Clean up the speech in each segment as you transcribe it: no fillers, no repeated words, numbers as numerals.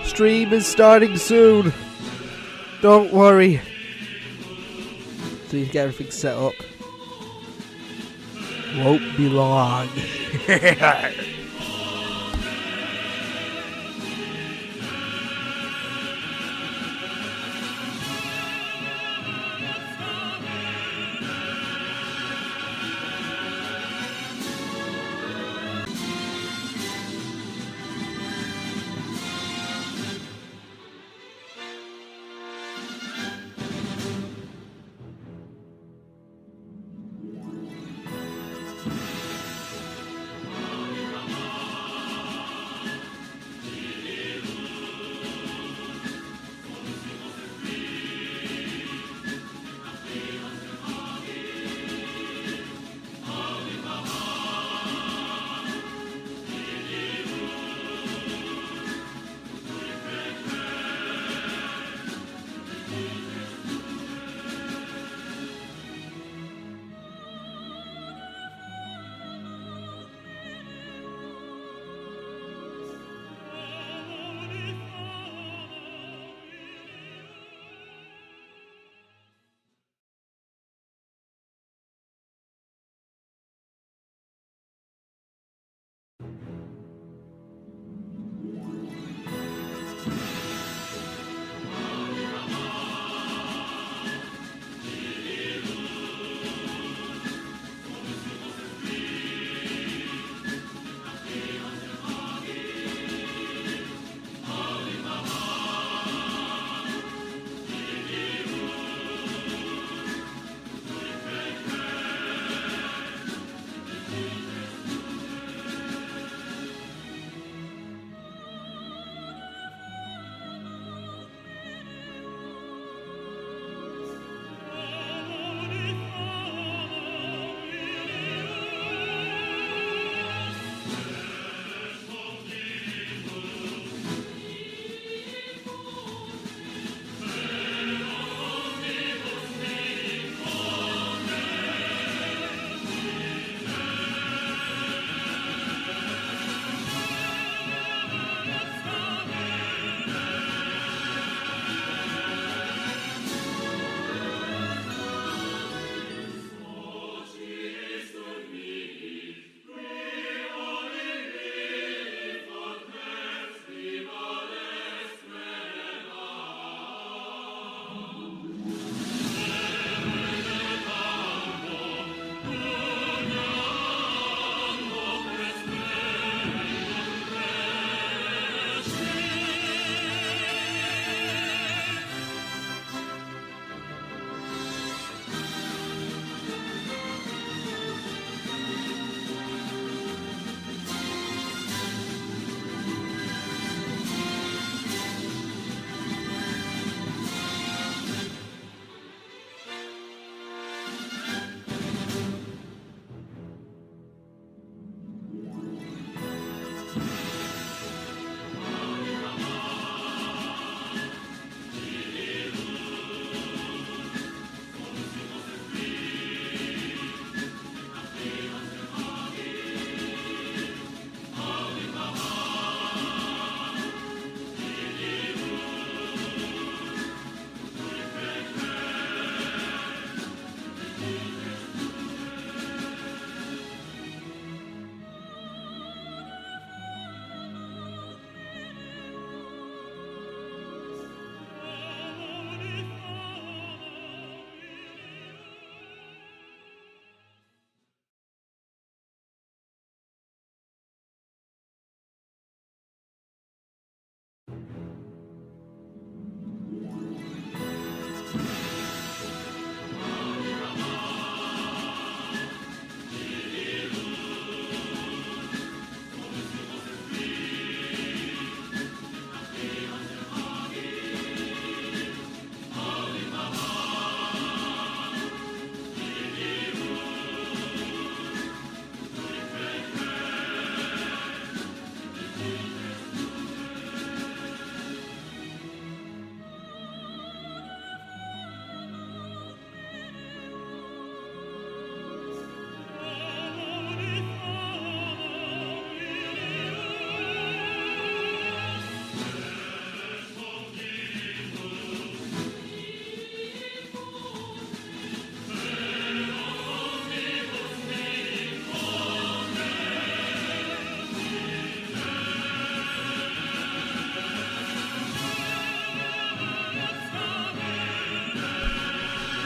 Stream is starting soon. Don't worry. So you get everything set up. Won't be long.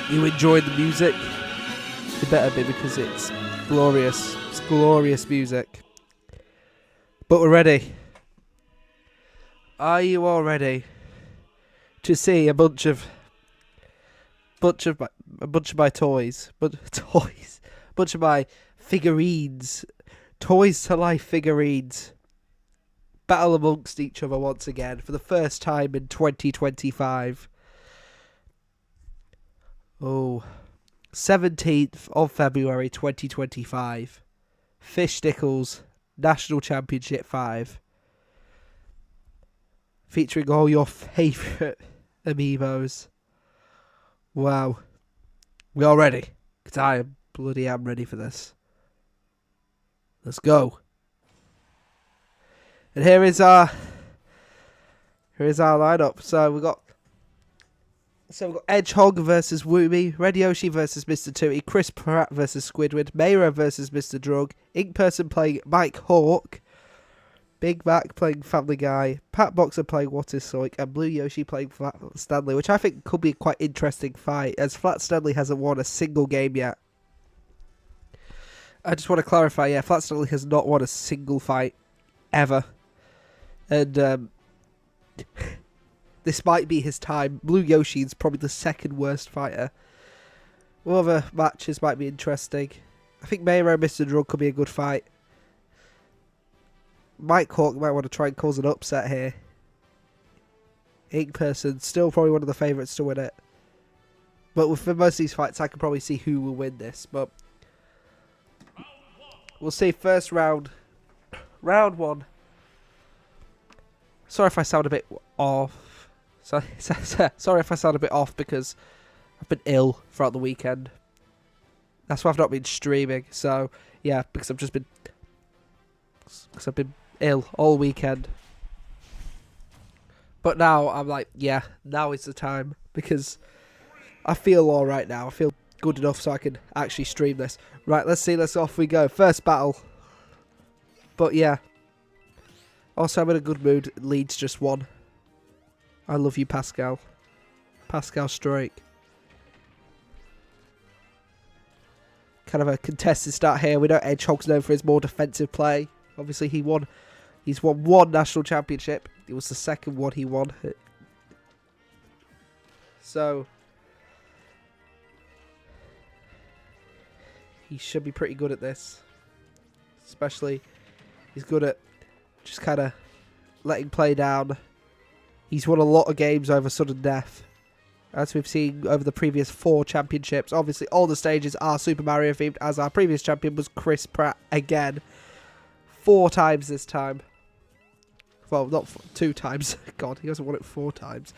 you enjoyed the music. It better be, because it's glorious. It's glorious music. But we're ready. Are you all ready to see a bunch of my toys, bunch of my figurines, toys to life figurines, battle amongst each other once again for the first time in 2025. Oh, 17th of February 2025. Fishstickles National Championship 5. Featuring all your favourite amiibos. Wow. We all ready? Because I am ready for this. Let's go. And here is our lineup. So we've got Edgehog versus Woomy, Red Yoshi versus Mr. Tooty, Chris Pratt versus Squidward, Mayra versus Mr. Drug, Ink Person playing Mike Hawk, Big Mac playing Family Guy, Pat Boxer playing What Is Soik, and Blue Yoshi playing Flat Stanley, which I think could be a quite interesting fight, as Flat Stanley hasn't won a single game yet. I just want to clarify, yeah, Flat Stanley has not won a single fight ever. And this might be his time. Blue Yoshi is probably the second worst fighter. Other matches might be interesting. I think Mayra and Mr. Drug could be a good fight. Mike Hawk might want to try and cause an upset here. Ink Person, still probably one of the favourites to win it. But for most of these fights, I can probably see who will win this. But we'll see. First round. Round 1. Sorry if I sound a bit off. Sorry if I sound a bit off, because I've been ill throughout the weekend. That's why I've not been streaming. So, yeah, because I've been ill all weekend. But now I'm like, yeah, now is the time, because I feel alright now. I feel good enough so I can actually stream this. Right, let's see. Off we go. First battle. But yeah. Also, I'm in a good mood. Leeds just won. I love you, Pascal. Pascal Strike. Kind of a contested start here. We know Edgehog's known for his more defensive play. Obviously, he's won one national championship. It was the second one he won. So he should be pretty good at this. Especially, he's good at just kind of letting play down. He's won a lot of games over sudden death, as we've seen over the previous 4 championships. Obviously, all the stages are Super Mario themed, as our previous champion was Chris Pratt again. 4 times this time. Well, not 2 times. God, he hasn't won it 4 times.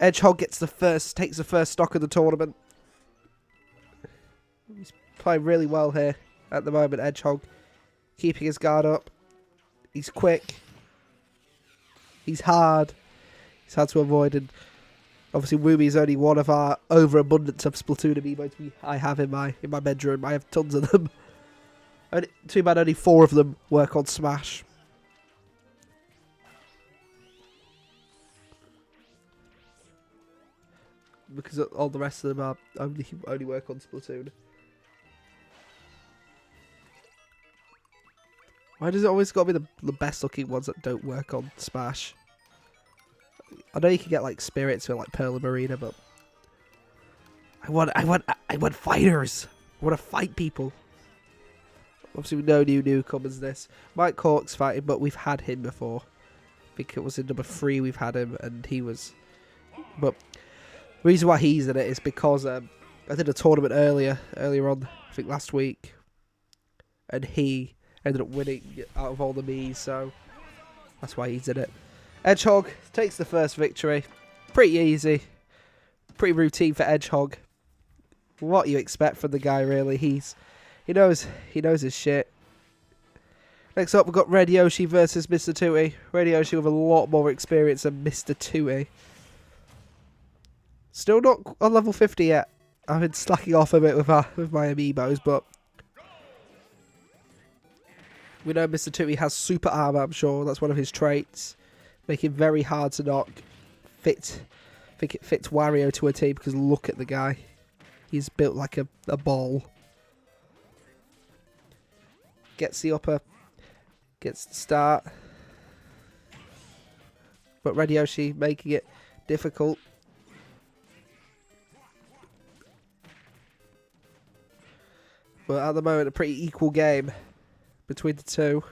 Edgehog takes the first stock of the tournament. He's playing really well here at the moment, Edgehog. Keeping his guard up. He's quick. He's hard. He's hard to avoid, and obviously Woomy is only one of our overabundance of Splatoon amiibos I have in my bedroom. I have tons of them. Too bad only 4 of them work on Smash. Because all the rest of them are only work on Splatoon. Why does it always got to be the best looking ones that don't work on Smash? I know you can get like spirits with like Pearl and Marina, but I want fighters. I want to fight people. Obviously, with no new newcomers this. Mike Hawk's fighting, but we've had him before. I think it was in number 3 we've had him, and he was. But the reason why he's in it is because I did a tournament earlier on, I think last week, and he ended up winning out of all the me's, so that's why he's in it. Edgehog takes the first victory. Pretty easy. Pretty routine for Edgehog. What you expect from the guy, really. He knows his shit. Next up, we've got Red Yoshi versus Mr. Tooty. Red Yoshi with a lot more experience than Mr. Tooty. Still not on level 50 yet. I've been slacking off a bit with my amiibos, but we know Mr. Tooty has super armor, I'm sure. That's one of his traits. Make him very hard to knock. I think it fits Wario to a T, because look at the guy. He's built like a ball. Gets the upper. Gets the start. But Red Yoshi making it difficult. But at the moment, a pretty equal game between the two.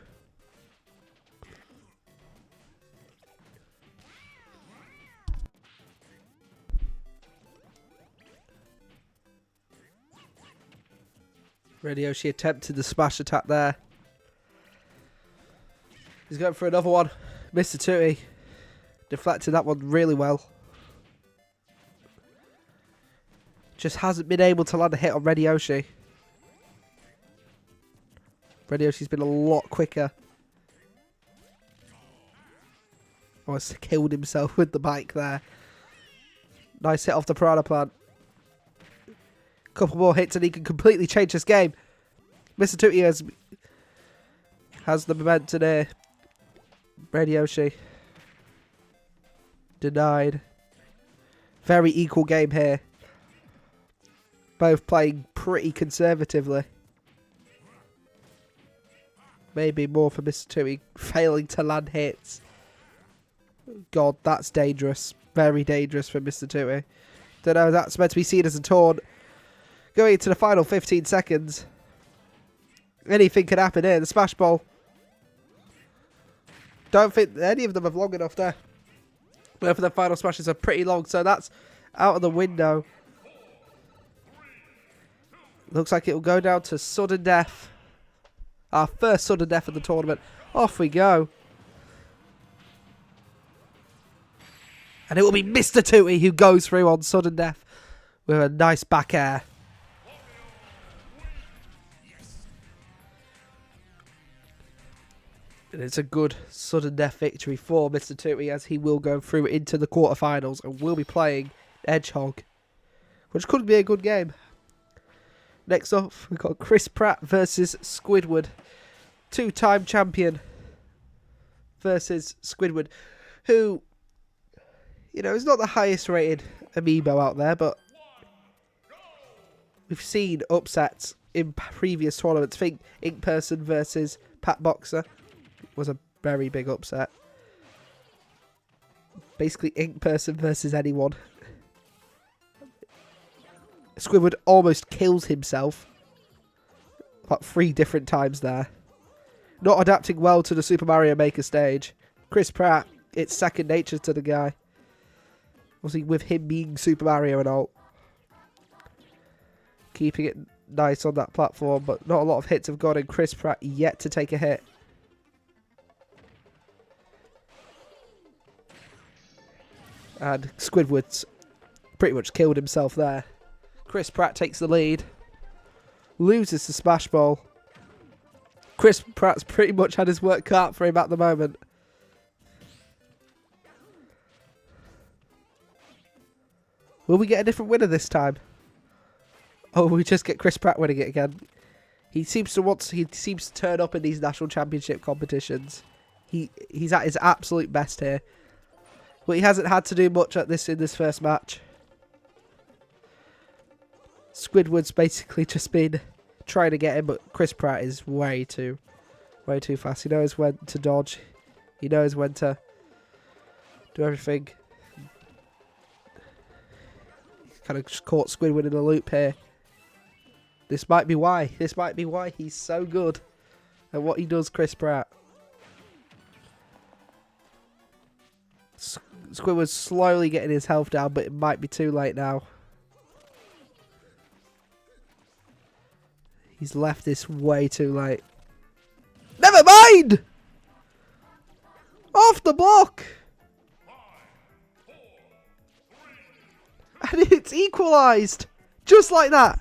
Red Yoshi attempted the smash attack there. He's going for another one. Mr. Tooty deflected that one really well. Just hasn't been able to land a hit on Red Yoshi. Red Yoshi's been a lot quicker. Almost killed himself with the bike there. Nice hit off the Piranha Plant. Couple more hits and he can completely change this game. Mr. Tooty has the momentum here. Red Yoshi denied. Very equal game here. Both playing pretty conservatively. Maybe more for Mr. Tooty failing to land hits. God, that's dangerous. Very dangerous for Mr. Tooty. Don't know, that's meant to be seen as a taunt. Going into the final 15 seconds. Anything could happen here. The smash ball. Don't think any of them have long enough there. Both of the final smashes are pretty long, so that's out of the window. Looks like it will go down to sudden death. Our first sudden death of the tournament. Off we go. And it will be Mr. Tooty who goes through on sudden death with a nice back air. And it's a good sudden death victory for Mr. Tooty, as he will go through into the quarterfinals and will be playing Hedgehog, which could be a good game. Next up, we've got Chris Pratt versus Squidward. Two-time champion versus Squidward, who, you know, is not the highest rated amiibo out there, but we've seen upsets in previous tournaments. Think Ink Person versus Pat Boxer was a very big upset. Basically, Ink Person versus anyone. Squidward almost kills himself about 3 different times there. Not adapting well to the Super Mario Maker stage. Chris Pratt, it's second nature to the guy. Obviously, with him being Super Mario and all. Keeping it nice on that platform, but not a lot of hits have gone in. Chris Pratt yet to take a hit. And Squidward's pretty much killed himself there. Chris Pratt takes the lead. Loses the smash ball. Chris Pratt's pretty much had his work cut out for him at the moment. Will we get a different winner this time? Oh, we just get Chris Pratt winning it again. He seems to turn up in these national championship competitions. He's at his absolute best here. But he hasn't had to do much in this first match. Squidward's basically just been trying to get him, but Chris Pratt is way too fast. He knows when to dodge. He knows when to do everything. He's kind of just caught Squidward in a loop here. This might be why. This might be why he's so good at what he does, Chris Pratt. Squidward's slowly getting his health down, but it might be too late now. He's left this way too late. Never mind! Off the block! And it's equalised! Just like that!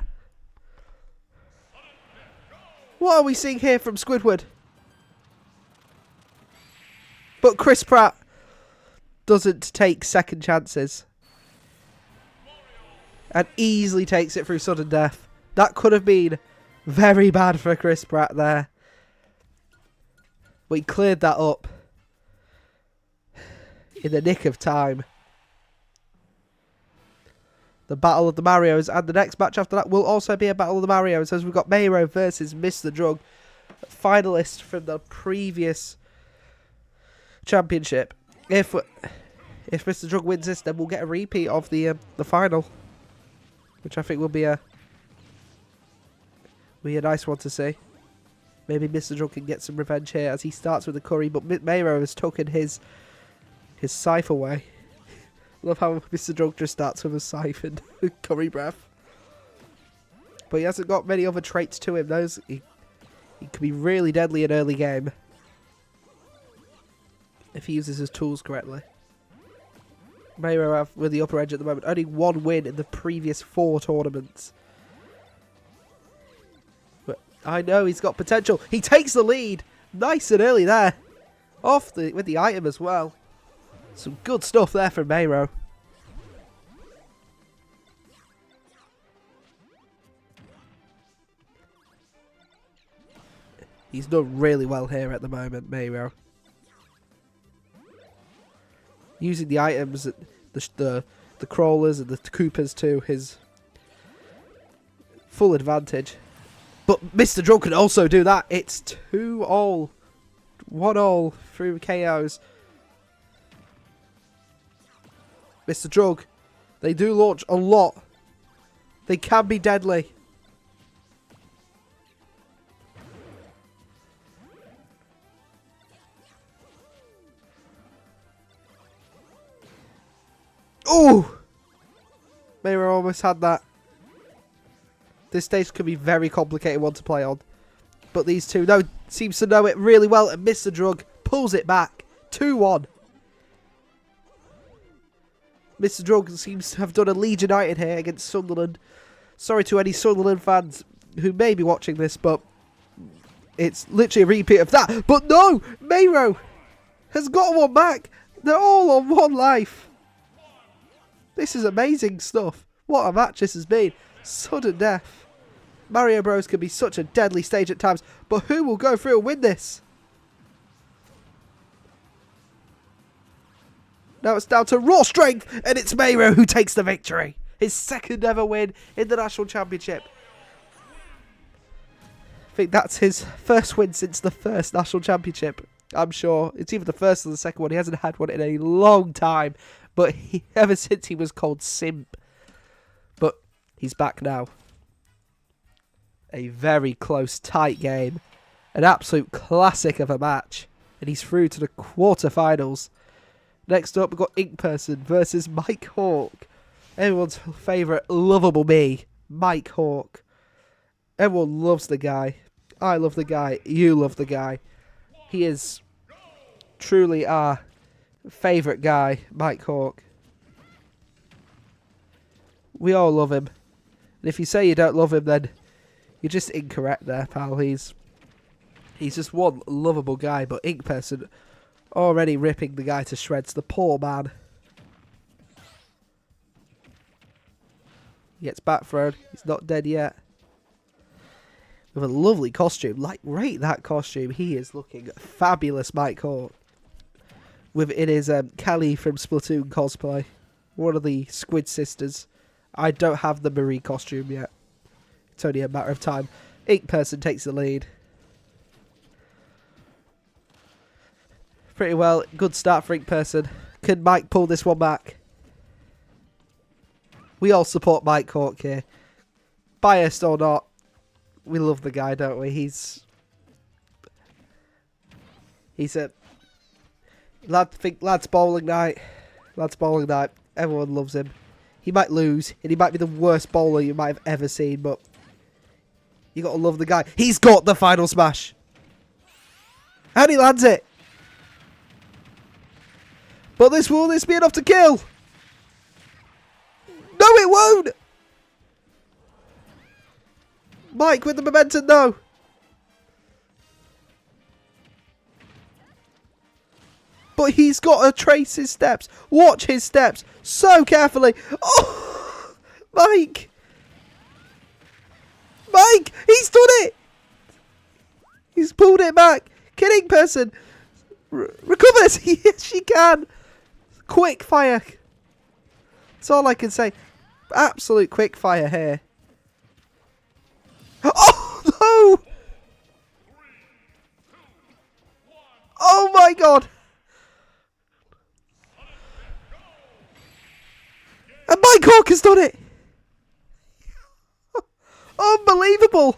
What are we seeing here from Squidward? But Chris Pratt doesn't take second chances. And easily takes it through sudden death. That could have been very bad for Chris Pratt there. But he cleared that up in the nick of time. the Battle of the Marios. And the next match after that will also be a Battle of the Marios, as we've got Mayro versus Mr. Drug, finalist from the previous championship. If Mr. Drug wins this, then we'll get a repeat of the final, which I think will be a nice one to see. Maybe Mr. Drug can get some revenge here as he starts with the curry, but Mayro has taken his scythe away. Love how Mr. Drug just starts with a scythe and curry breath. But he hasn't got many other traits to him. He can be really deadly in early game if he uses his tools correctly. Mayro with the upper edge at the moment. Only one win in the previous 4 tournaments. But I know he's got potential. He takes the lead. Nice and early there. With the item as well. Some good stuff there from Mayro. He's done really well here at the moment, Mayro. Using the items, the crawlers and the Koopas to his full advantage. But Mr. Drug can also do that. It's 2-all. 1-all through KOs. Mr. Drug, they do launch a lot. They can be deadly. Oh! Mayro almost had that. This stage could be a very complicated one to play on. But these two seems to know it really well, and Mr. Drug pulls it back. 2-1. Mr. Drug seems to have done a Legion United here against Sunderland. Sorry to any Sunderland fans who may be watching this, but it's literally a repeat of that. But no! Mayro has got one back. They're all on 1 life. This is amazing stuff. What a match this has been. Sudden death. Mario Bros can be such a deadly stage at times, but who will go through and win this? Now it's down to raw strength, and it's Mayro who takes the victory. His 2nd ever win in the National Championship. I think that's his 1st win since the 1st National Championship. I'm sure it's either the 1st or the 2nd one. He hasn't had one in a long time, but ever since he was called Simp. But he's back now. A very close, tight game. An absolute classic of a match. And he's through to the quarterfinals. Next up, we've got Ink Person versus Mike Hawk. Everyone's favourite lovable me, Mike Hawk. Everyone loves the guy. I love the guy. You love the guy. He is truly our favourite guy, Mike Hawk. We all love him. And if you say you don't love him, then you're just incorrect there, pal. He's just one lovable guy, but Ink Person already ripping the guy to shreds. The poor man. He gets back thrown. He's not dead yet. With a lovely costume. Like, rate that costume. He is looking fabulous, Mike Hawk. In his Callie from Splatoon cosplay. One of the Squid Sisters. I don't have the Marie costume yet. It's only a matter of time. Ink Person takes the lead. Pretty well. Good start for Ink Person. Can Mike pull this one back? We all support Mike Hawk here. Biased or not, we love the guy, don't we? He's a lads bowling night. Lads bowling night. Everyone loves him. He might lose, and he might be the worst bowler you might have ever seen, but you got to love the guy. He's got the final smash, and he lands it. But will this be enough to kill? No, it won't! Mike with the momentum, though. But he's got to trace his steps. Watch his steps so carefully. Oh, Mike. Mike, he's done it. He's pulled it back. Can Ink Person recover this? Yes, she can. Quick fire. That's all I can say. Absolute quick fire here. Oh, no! Oh, my God. And Mike Hawk has done it. Unbelievable.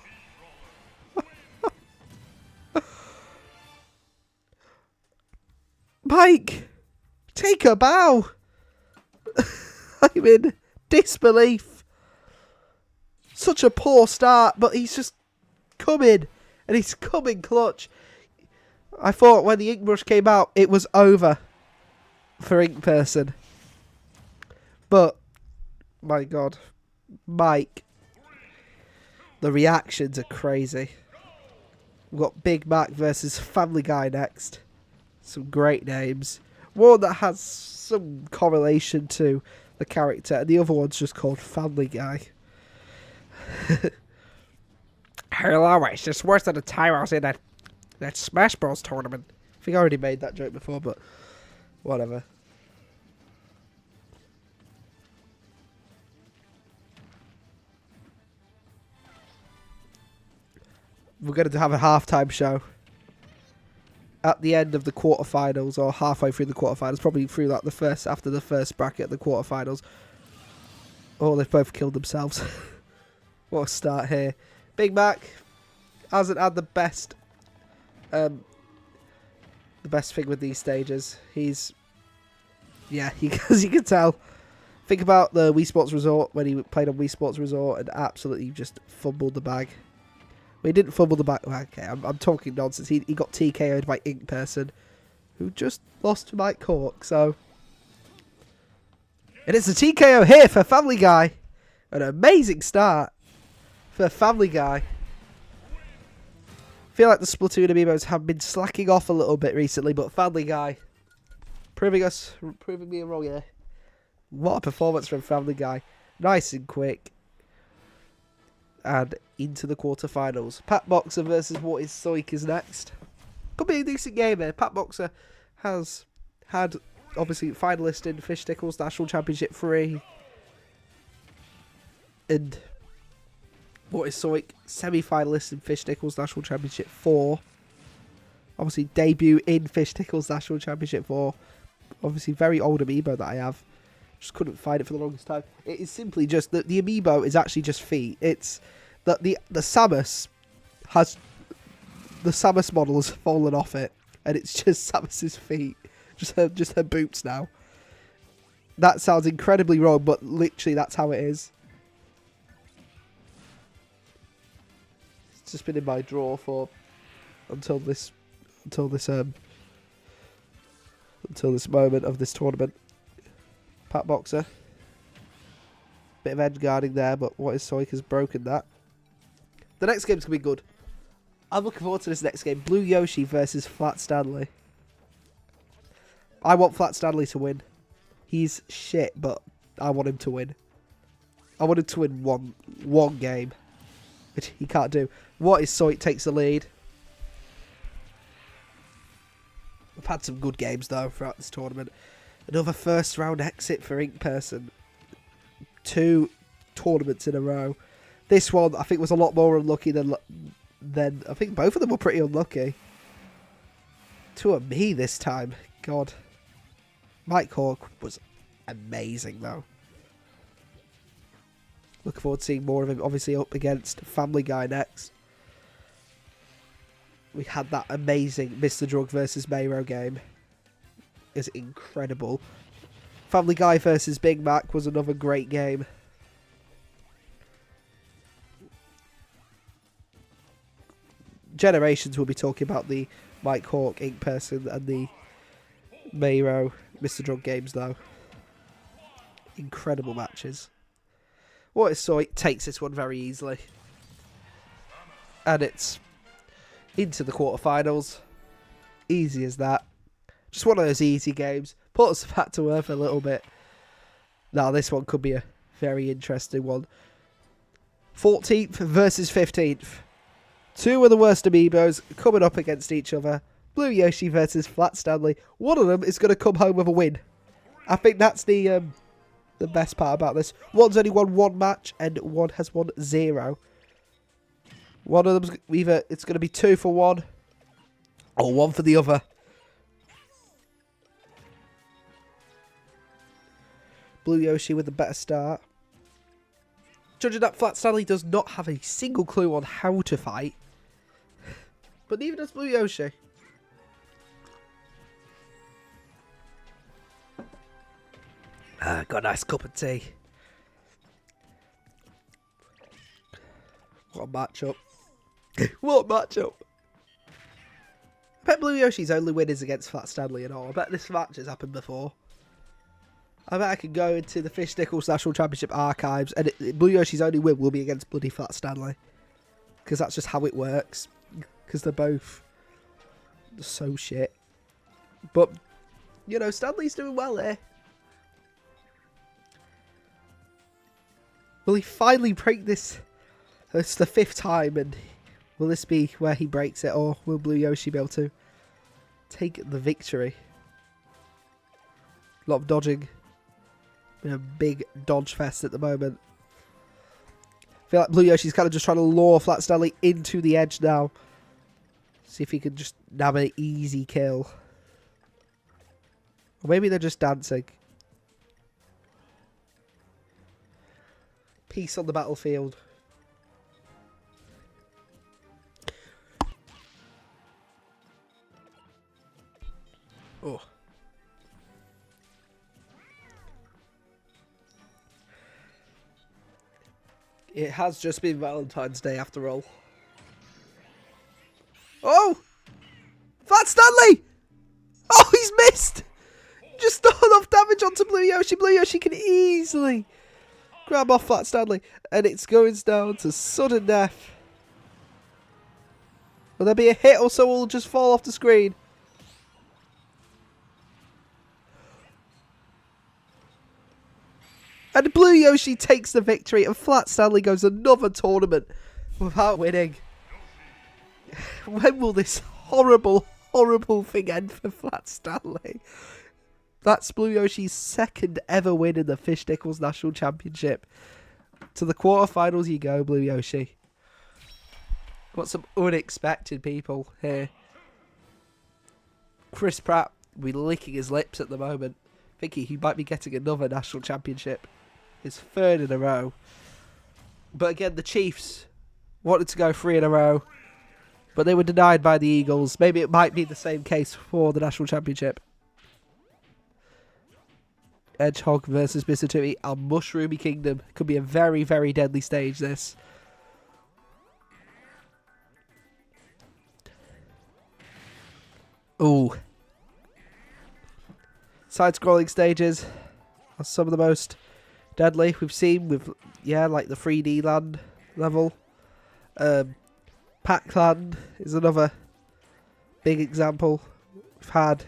Mike, take a bow. I'm in disbelief. Such a poor start, but he's just coming. And he's coming clutch. I thought when the ink brush came out, it was over for Ink Person. But, my God, Mike, the reactions are crazy. We've got Big Mac versus Family Guy next. Some great names. One that has some correlation to the character, and the other one's just called Family Guy. Hello, it's just worse than the time I was in that Smash Bros tournament. I think I already made that joke before, but whatever. We're going to have a halftime show at the end of the quarterfinals, or halfway through the quarterfinals, probably through like after the first bracket of the quarterfinals. Oh, they've both killed themselves. What a start here. Big Mac hasn't had the best thing with these stages. As you can tell. Think about the Wii Sports Resort when he played on Wii Sports Resort and absolutely just fumbled the bag. Well, he didn't fumble the bag. Okay, I'm talking nonsense. He got TKO'd by Ink Person, who just lost to Mike Cork. So, and it's a TKO here for Family Guy. An amazing start for Family Guy. I feel like the Splatoon amiibos have been slacking off a little bit recently, but Family Guy proving me wrong here. What a performance from Family Guy. Nice and quick. And into the quarterfinals. Pat Boxer versus What Is Soik is next. Could be a decent game here. Pat Boxer has had, obviously, finalist in Fishstickles National Championship 3. And What Is Soik, semi-finalist in Fishstickles National Championship 4. Obviously, debut in Fishstickles National Championship 4. Obviously, very old amiibo that I have. Just couldn't find it for the longest time. It is simply just that the amiibo is actually just feet. It's that the Samus has, the Samus model has fallen off it, and it's just Samus's feet, just her boots now. That sounds incredibly wrong, but literally that's how it is. It's just been in my drawer for until this moment of this tournament. Pat Boxer. Bit of edge guarding there, but What Is Soik has broken that. The next game's going to be good. I'm looking forward to this next game. Blue Yoshi versus Flat Stanley. I want Flat Stanley to win. He's shit, but I want him to win. I want him to win one game, which he can't do. What Is Soik takes the lead. We've had some good games, though, throughout this tournament. Another first round exit for Ink Person. 2 tournaments in a row. This one, I think, was a lot more unlucky than I think both of them were pretty unlucky. To a me this time. God. Mike Hawk was amazing, though. Looking forward to seeing more of him, obviously, up against Family Guy next. We had that amazing Mr. Drug versus Mayro game. Is incredible. Family Guy versus Big Mac was another great game. Generations will be talking about the Mike Hawk, Ink Person, and the Mayro Mr. Drug games, though. Incredible matches. What Is Soik takes this one very easily. And it's into the quarterfinals. Easy as that. Just one of those easy games. Put us back to earth a little bit. Now, this one could be a very interesting one. 14th versus 15th. 2 of the worst amiibos coming up against each other. Blue Yoshi versus Flat Stanley. One of them is going to come home with a win. I think that's the the best part about this. One's only won 1 match and one has won 0. One of them's either it's going to be 2 for one or 1 for the other. Blue Yoshi with a better start. Judging that Flat Stanley does not have a single clue on how to fight. But neither does Blue Yoshi. Got a nice cup of tea. What a matchup. What a matchup. I bet Blue Yoshi's only win is against Flat Stanley and all. I bet this match has happened before. I bet I could go into the Fishstickles National Championship archives and Blue Yoshi's only win will be against bloody Flat Stanley. Because that's just how it works. Because they're both so shit. But, you know, Stanley's doing well here. Will he finally break this? It's the 5th time, and will this be where he breaks it, or will Blue Yoshi be able to take the victory? A lot of dodging. Been a big dodge fest at the moment. I feel like Blue Yoshi's kind of just trying to lure Flat Stanley into the edge now. See if he can just nab an easy kill. Or maybe they're just dancing. Peace on the battlefield. Oh. It has just been Valentine's Day after all. Oh! Flat Stanley! Oh, he's missed! Just not enough damage onto Blue Yoshi. Blue Yoshi can easily grab off Flat Stanley. And it's going down to sudden death. Will there be a hit or so will just fall off the screen? And Blue Yoshi takes the victory and Flat Stanley goes another tournament without winning. When will this horrible, horrible thing end for Flat Stanley? That's Blue Yoshi's 2nd ever win in the Fishstickles National Championship. To the quarterfinals you go, Blue Yoshi. Got some unexpected people here. Chris Pratt will be licking his lips at the moment, thinking he might be getting another national championship. His 3rd in a row. But again, the Chiefs wanted to go 3 in a row, but they were denied by the Eagles. Maybe it might be the same case for the national championship. Hedgehog versus Mr. Tootie and Mushroomy Kingdom. Could be a very, very deadly stage, this. Ooh. Side-scrolling stages are some of the most deadly we've seen with, yeah, like the 3D land level. Pac-Land is another big example. We've had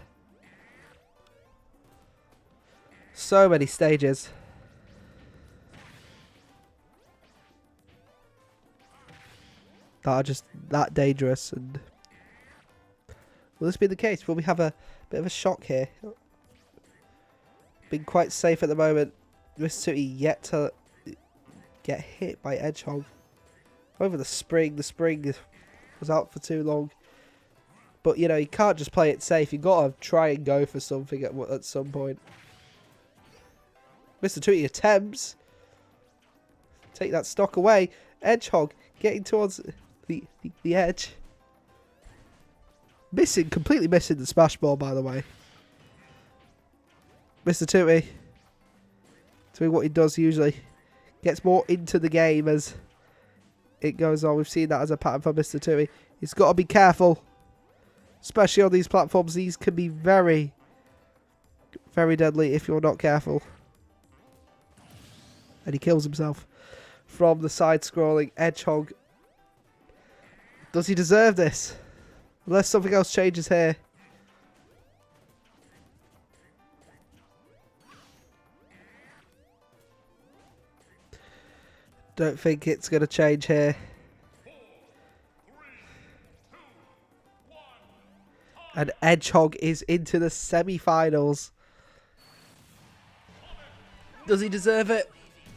so many stages. That are just that dangerous. And will this be the case? Will we have a bit of a shock here? Been quite safe at the moment. Mr. Tootie yet to get hit by Hedgehog. Over the spring. The spring was out for too long. But, you know, you can't just play it safe. You've got to try and go for something at some point. Mr. Tootie attempts. Take that stock away. Hedgehog getting towards the edge. Missing, completely missing the smash ball, by the way. Mr. Tootie doing what he does usually. Gets more into the game as it goes on. We've seen that as a pattern for Mr. Tootie. He's got to be careful. Especially on these platforms. These can be very, very deadly if you're not careful. And he kills himself from the side-scrolling Hedgehog. Does he deserve this? Unless something else changes here. Don't think it's going to change here. And Hedgehog is into the semi-finals. Does he deserve it?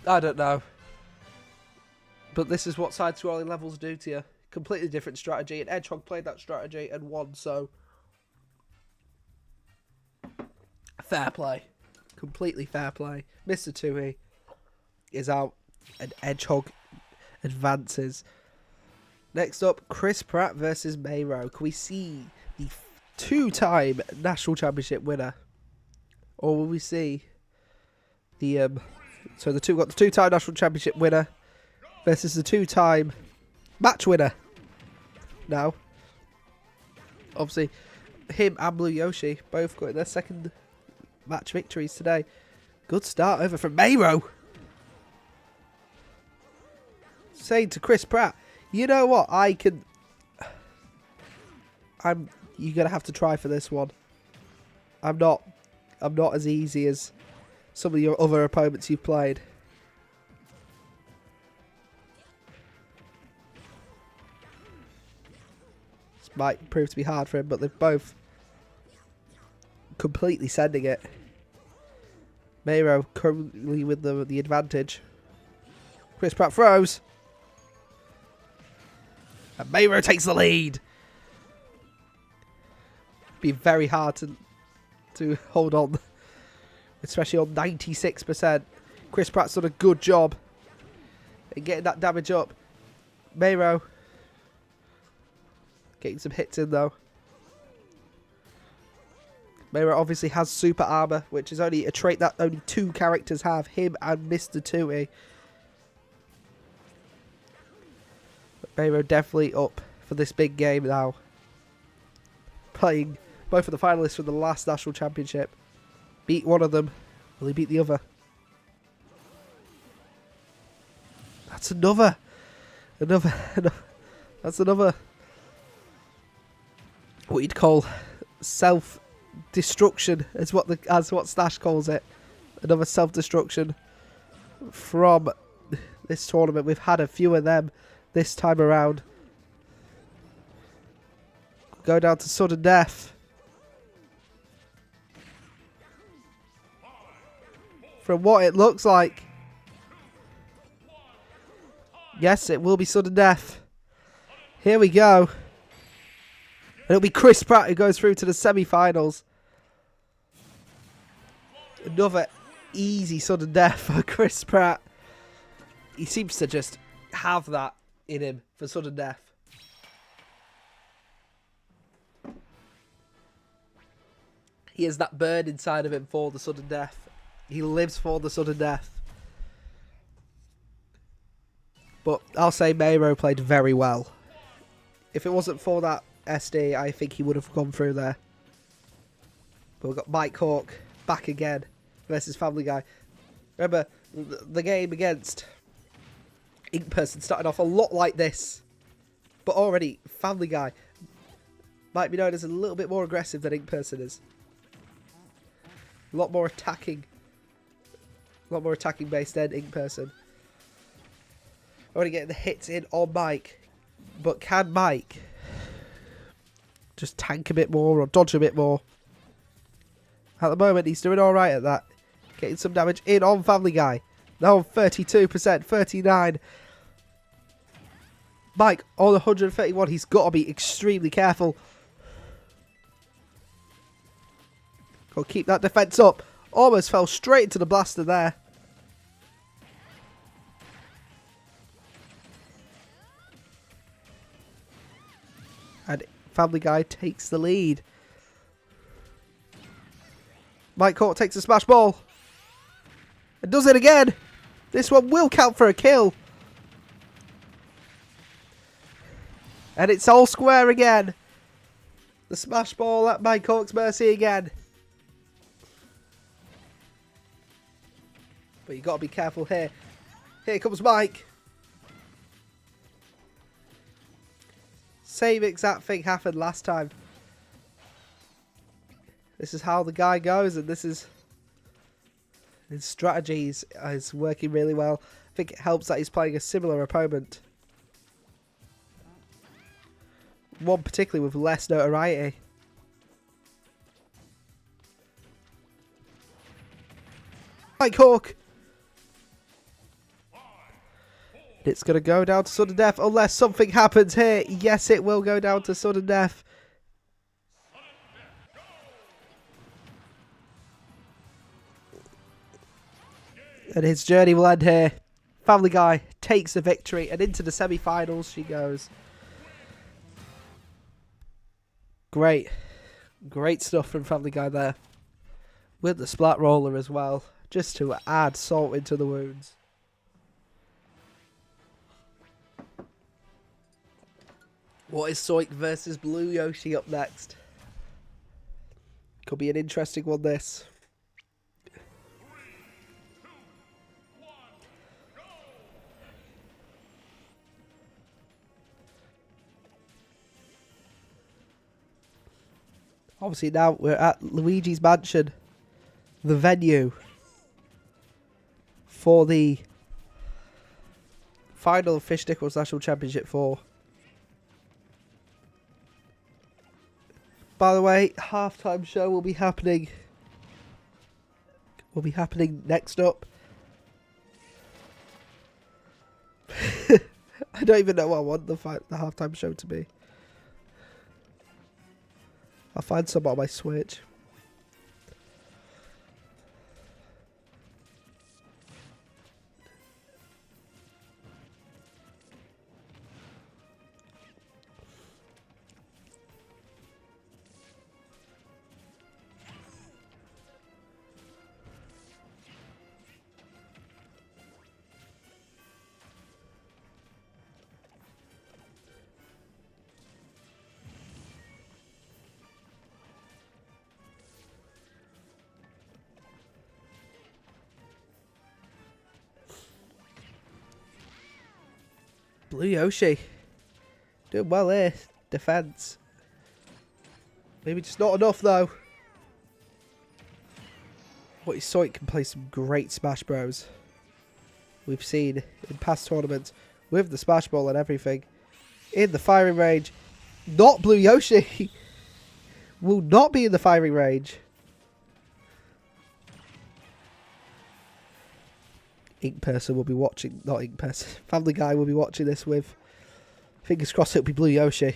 I don't know. But this is what side-scrolling levels do to you. Completely different strategy. And Hedgehog played that strategy and won, so... fair play. Completely fair play. Mr. Tui is out and Hedgehog advances. Next up, Chris Pratt versus Mayro. Can we see the two-time National Championship winner? Or will we see the... So the two-time National Championship winner versus the two-time match winner. Now, obviously, him and Blue Yoshi both got their second match victories today. Good start over from Mayro. Saying to Chris Pratt, you know what, you're gonna have to try for this one. I'm not as easy as some of your other opponents you've played. This might prove to be hard for him, but they're both completely sending it. Mayro currently with the advantage. Chris Pratt throws. And Mayro takes the lead. Be very hard to hold on. Especially on 96%. Chris Pratt's done a good job in getting that damage up. Mayro getting some hits in though. Mayro obviously has super armor, which is only a trait that only two characters have, him and Mr. Tui. But Mayro definitely up for this big game now. Playing both of the finalists from the last National Championship. Beat one of them. Will he beat the other? That's another. That's another. What you'd call self-destruction, as what Stash calls it. Another self-destruction from this tournament. We've had a few of them this time around. Go down to sudden death. From what it looks like. Yes, it will be sudden death. Here we go. And it'll be Chris Pratt who goes through to the semi-finals. Another easy sudden death for Chris Pratt. He seems to just have that in him for sudden death. He has that burn inside of him for the sudden death. He lives for the sudden death. But I'll say Mayro played very well. If it wasn't for that SD, I think he would have gone through there. But we've got Mike Hawk back again versus Family Guy. Remember, the game against Ink Person started off a lot like this. But already, Family Guy might be known as a little bit more aggressive than Ink Person is. A lot more attacking. A lot more attacking based than Ink Person. Already getting the hits in on Mike. But can Mike just tank a bit more or dodge a bit more? At the moment, he's doing alright at that. Getting some damage in on Family Guy. Now on 32%, 39. Mike on 131. He's got to be extremely careful. Got to keep that defense up. Almost fell straight into the blaster there. And Family Guy takes the lead. Mike Hawk takes a smash ball. And does it again. This one will count for a kill. And it's all square again. The smash ball at Mike Hawk's mercy again. But you got to be careful here. Here comes Mike. Same exact thing happened last time. This is how the guy goes, and this is his strategies is working really well. I think it helps that he's playing a similar opponent. One particularly with less notoriety. Mike Hawk It's going to go down to sudden death unless something happens here. Yes, it will go down to sudden death. And his journey will end here. Family Guy takes the victory, and into the semi-finals she goes. Great. Great stuff from Family Guy there. With the splat roller as well, just to add salt into the wounds. What is Soik versus Blue Yoshi up next? Could be an interesting one, this. Obviously now we're at Luigi's Mansion, the venue for the final of Fishstickles National Championship 4. By the way, halftime show will be happening. Next up. I don't even know what I want the halftime show to be. I'll find some on my Switch. Blue Yoshi. Doing well here. Defense. Maybe just not enough though. But you saw it can play some great Smash Bros. We've seen in past tournaments with the Smash Ball and everything. In the firing range. Not Blue Yoshi. Will not be in the firing range. Ink Person will be watching, not Ink Person, Family Guy will be watching this with, fingers crossed it'll be Blue Yoshi.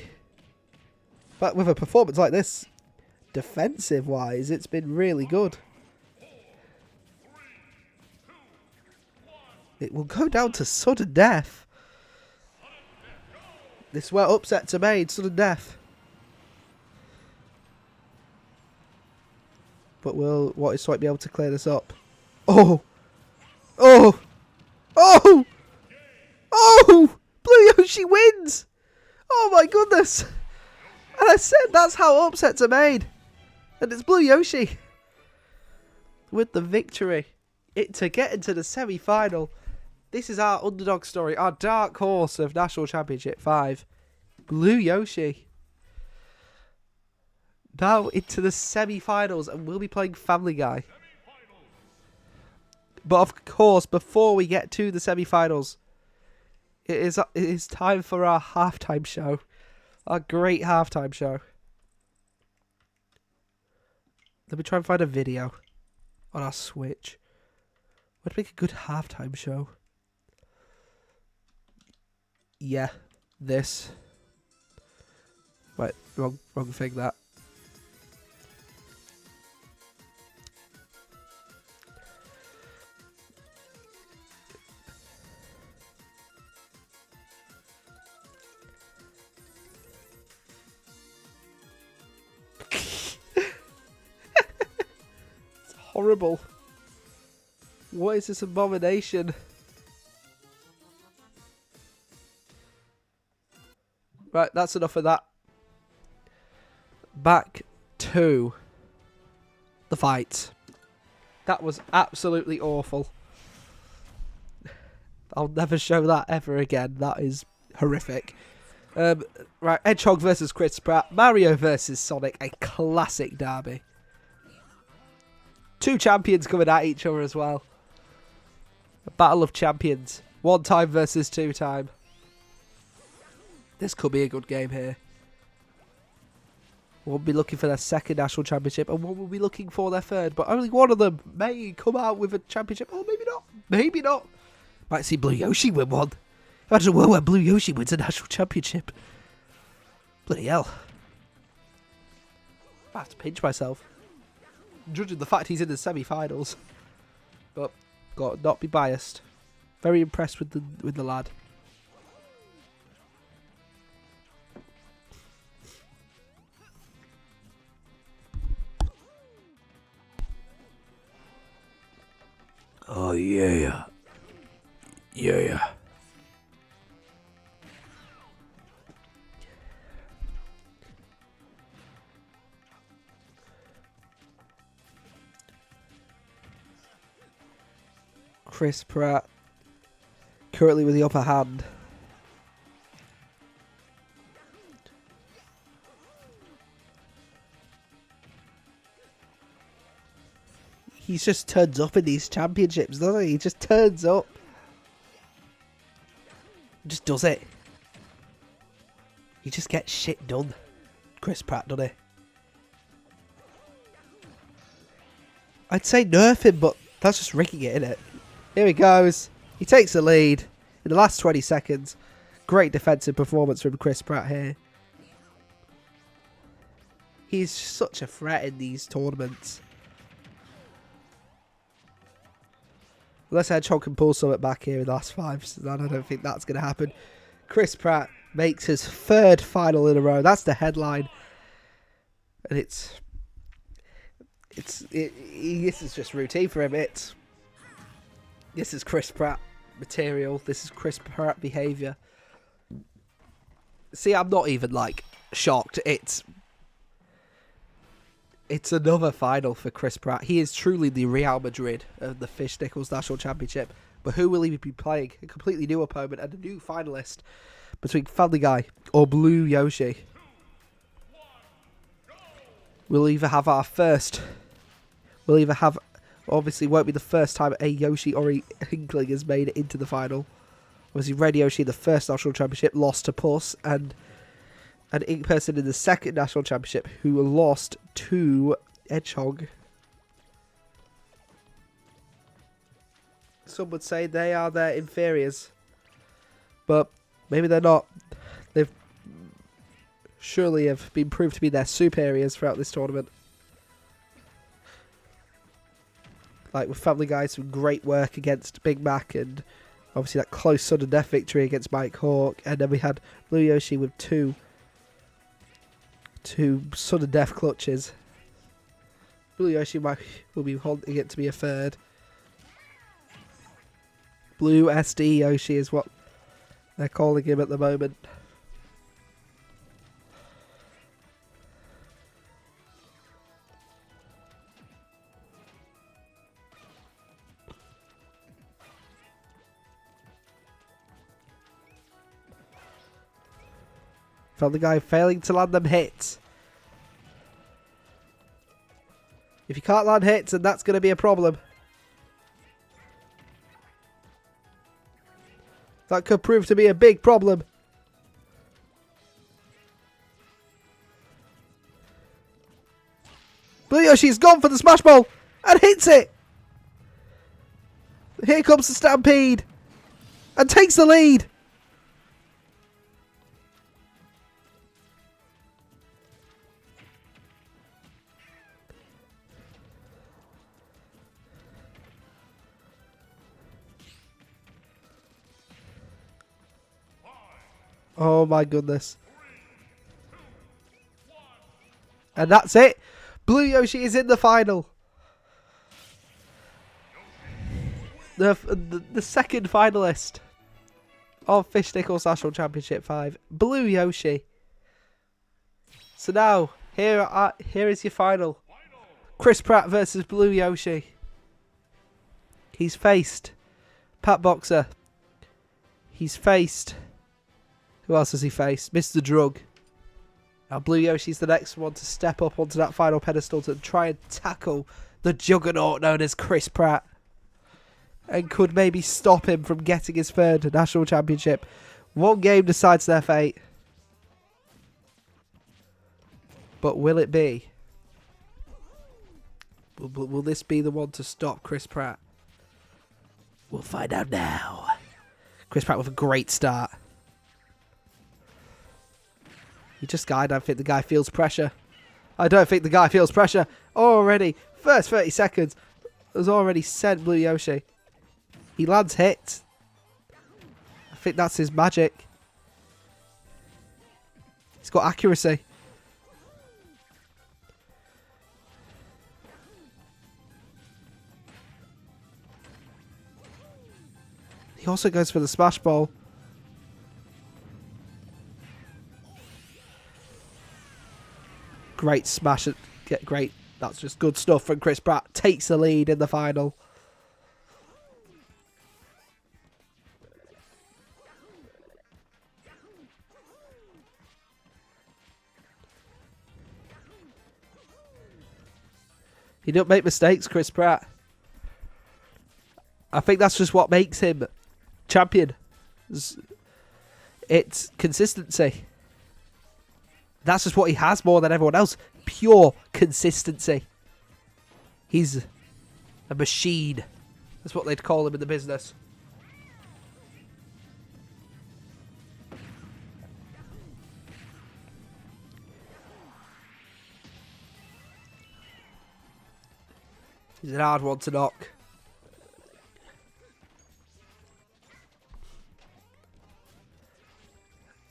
But with a performance like this, defensive wise, it's been really good. It will go down to sudden death. This is where upsets are made, sudden death. But will What is Swipe be able to clear this up? Oh! Oh! Oh! Oh! Blue Yoshi wins! Oh my goodness! And I said that's how upsets are made. And it's Blue Yoshi with the victory. To get into the semi-final. This is our underdog story, our dark horse of National Championship 5. Blue Yoshi. Now into the semi-finals, and we'll be playing Family Guy. But of course, before we get to the semi-finals, it is time for our halftime show. Our great halftime show. Let me try and find a video on our Switch. Would make a good halftime show. Yeah, this. Wait, wrong thing that. Horrible. What is this abomination? Right, that's enough of that. Back to the fight. That was absolutely awful. I'll never show that ever again. That is horrific. Right, Hedgehog versus Chris Pratt. Mario versus Sonic. A classic derby. Two champions coming at each other as well. A battle of champions. One time versus two time. This could be a good game here. One will be looking for their second national championship, and one will be looking for their third. But only one of them may come out with a championship. Or maybe not. Maybe not. Might see Blue Yoshi win one. Imagine a world where Blue Yoshi wins a national championship. Bloody hell. I have to pinch myself. Judging the fact he's in the semi-finals. But, got to not be biased. Very impressed with the lad. Oh yeah. Yeah. Chris Pratt currently with the upper hand. He just turns up in these championships, doesn't he? He just turns up. Just does it. He just gets shit done. Chris Pratt, doesn't he? I'd say nerf him, but that's just rigging it, innit? Here he goes. He takes the lead in the last 20 seconds. Great defensive performance from Chris Pratt here. He's such a threat in these tournaments. Unless Hedgehog can pull something back here in the last 5, so I don't think that's going to happen. Chris Pratt makes his 3rd final in a row. That's the headline. And this is just routine for him. This is Chris Pratt material. This is Chris Pratt behaviour. See, I'm not even, like, shocked. It's another final for Chris Pratt. He is truly the Real Madrid of the Fishstickles National Championship. But who will he be playing? A completely new opponent and a new finalist between Family Guy or Blue Yoshi. We'll either have our first... Obviously, it won't be the first time a Yoshi or a Inkling has made it into the final. Obviously, Red Yoshi, the first National Championship, lost to Puss, and an Ink person in the second National Championship who lost to Hedgehog. Some would say they are their inferiors, but maybe they're not. They've surely have been proved to be their superiors throughout this tournament. Like with Family Guy, some great work against Big Mac, and obviously that close sudden death victory against Mike Hawk, and then we had Blue Yoshi with two sudden death clutches. Blue Yoshi will be wanting it to be a 3rd. Blue SD Yoshi is what they're calling him at the moment. Found the guy failing to land them hits. If you can't land hits, then that's going to be a problem. That could prove to be a big problem. Blue Yoshi's gone for the smash ball and hits it. Here comes the Stampede and takes the lead. Oh my goodness. And that's it. Blue Yoshi is in the final. The second finalist of Fishstickles National Championship 5, Blue Yoshi. So now, here is your final. Chris Pratt versus Blue Yoshi. He's faced Pat Boxer. He's faced... Who else has he faced? Mr. Drug. Now Blue Yoshi's the next one to step up onto that final pedestal to try and tackle the juggernaut known as Chris Pratt. And could maybe stop him from getting his 3rd national championship. One game decides their fate. But will it be? Will this be the one to stop Chris Pratt? We'll find out now. Chris Pratt with a great start. I don't think the guy feels pressure. I don't think the guy feels pressure. Already, first 30 seconds has already sent Blue Yoshi. He lands hits. I think that's his magic. He's got accuracy. He also goes for the smash ball. Great smash. Great. That's just good stuff from Chris Pratt. Takes the lead in the final. He don't make mistakes, Chris Pratt. I think that's just what makes him champion. It's consistency. That's just what he has more than everyone else. Pure consistency. He's a machine. That's what they'd call him in the business. He's an hard one to knock.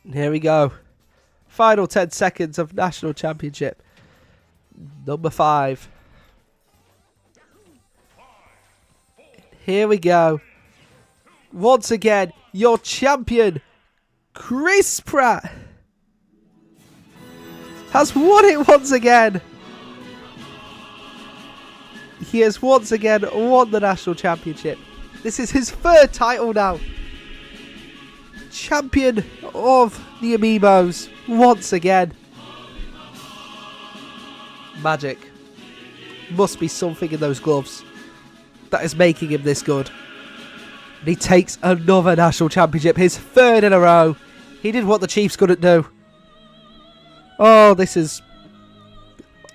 And here we go. Final 10 seconds of National Championship. Number 5. Here we go. Once again, your champion, Chris Pratt, has won it once again. He has once again won the National Championship. This is his 3rd title now. Champion of the Amiibos once again. Magic. Must be something in those gloves that is making him this good. And he takes another National Championship, his 3rd in a row. He did what the Chiefs couldn't do. Oh, this is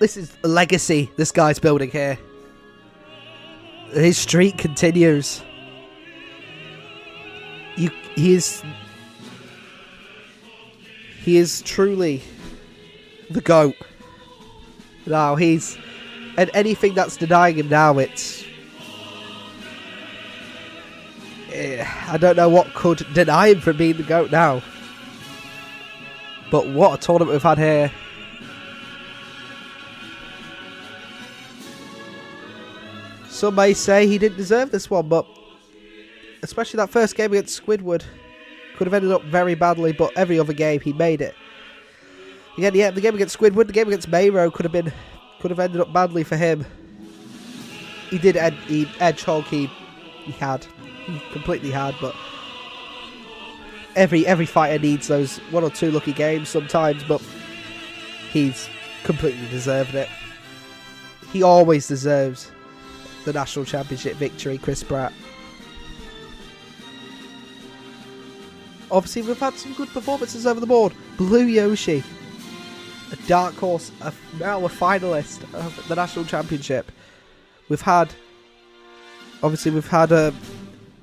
a legacy this guy's building here. His streak continues. He is truly the GOAT. Now and anything that's denying him now, I don't know what could deny him from being the GOAT now. But what a tournament we've had here. Some may say he didn't deserve this one, but especially that first game against Squidward could have ended up very badly, but every other game he made it. Again, yeah, the game against Squidward, the game against Mayro could have ended up badly for him. He did Edgehog, he completely had, but every fighter needs those 1 or 2 lucky games sometimes, but he's completely deserved it. He always deserves the National Championship victory, Chris Pratt. Obviously, we've had some good performances over the board. Blue Yoshi, a dark horse, now a finalist of the National Championship. We've had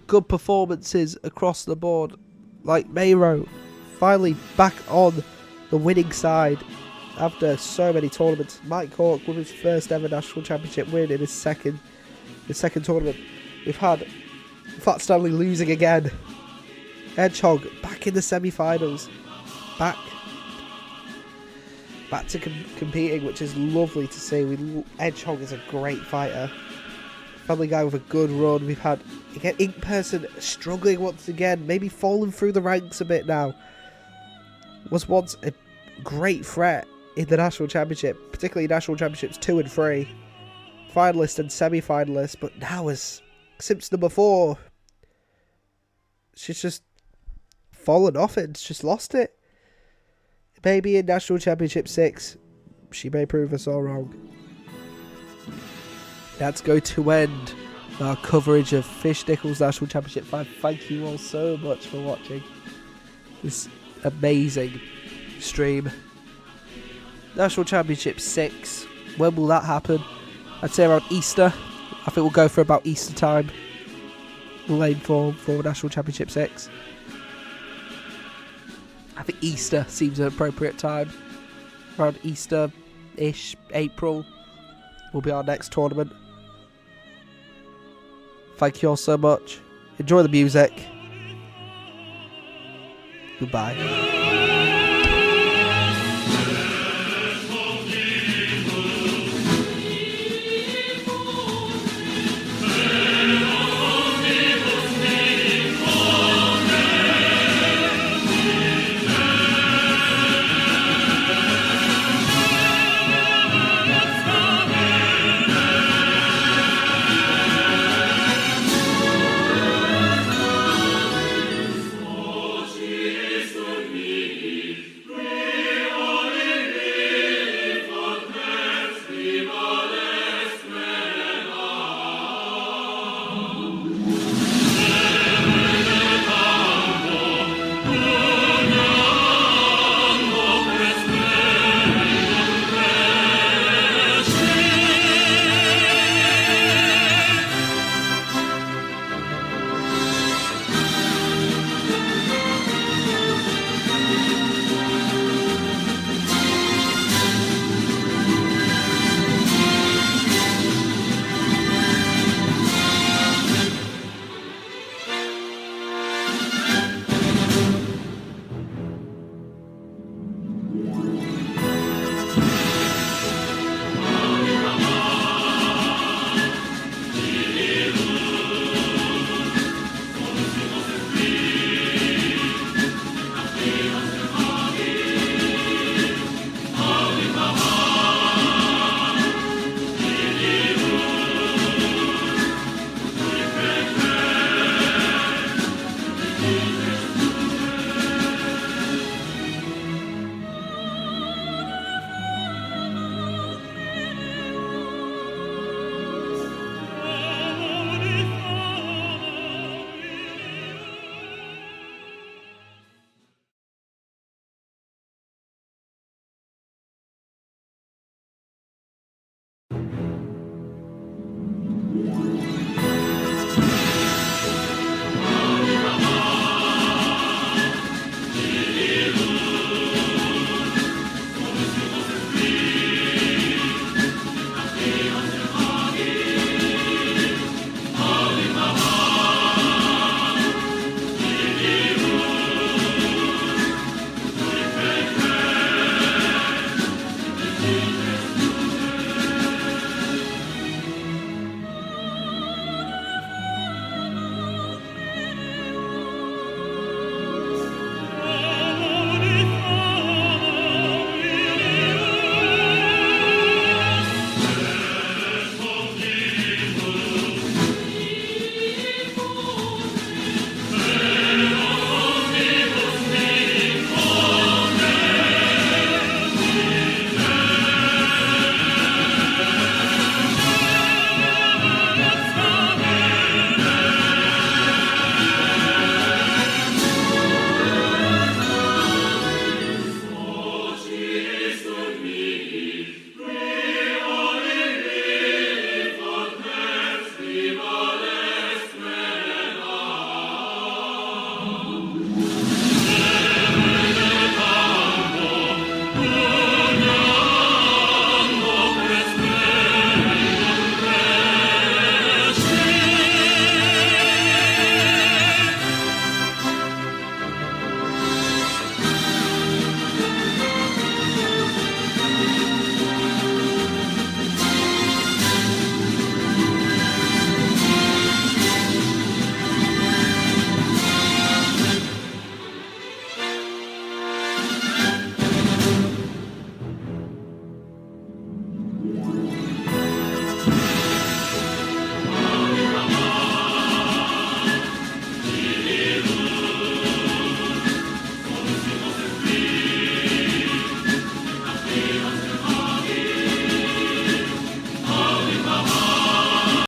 good performances across the board, like Mayro, finally back on the winning side after so many tournaments. Mike Hawk with his 1st ever National Championship win in his second tournament. We've had Fat Stanley losing again. Hedgehog back in the semi-finals, back to competing, which is lovely to see. Hedgehog is a great fighter. Family Guy with a good run. We've had, again, Ink Person struggling once again, maybe falling through the ranks a bit now. Was once a great threat in the National Championship, particularly National Championships 2 and 3. Finalist and semi-finalist, but now since number 4, she's just fallen off it and just lost it. Maybe in National Championship 6, she may prove us all wrong. That's going to end our coverage of Fishstickles National Championship 5. Thank you all so much for watching this amazing stream. National Championship 6, when will that happen? I'd say around Easter. I think we'll go for about Easter time. We'll aim for National Championship 6. I think Easter seems an appropriate time. Around Easter-ish, April, will be our next tournament. Thank you all so much. Enjoy the music. Goodbye.